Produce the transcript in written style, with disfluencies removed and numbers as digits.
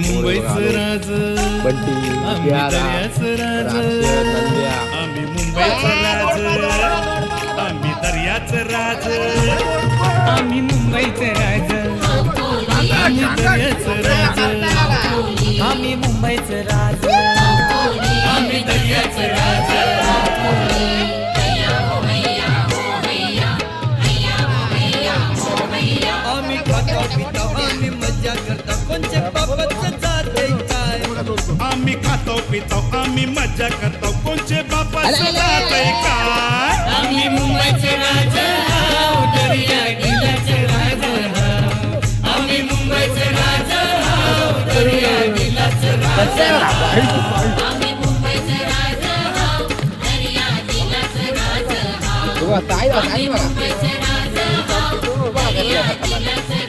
मुंबईचं राज, बंटी, आम्ही दर्याचं राज, आम्ही मुंबईचं राज, आम्ही दर्याचं राज, आम्ही मुंबईचं राज, आम्ही दर्याचं राज, आम्ही मुंबईचं राज, आम्ही दर्याचं राज. आम्ही खातो पितो आम्ही मजा करतो कोणचे बाबाचं जाते काय. आम्ही खातो पितो आम्ही मजा करतो कोणचे बापाचं जातंय काय. आम्ही मुंबईचे राजा, दर्या गिलाचे राजा, आम्ही मुंबईचे राजा, दर्या गिलाचे राजा, आम्ही मुंबईचे राजा, दर्या गिलाचे राजा, आम्ही मुंबईचे राजा, दर्या गिलाचे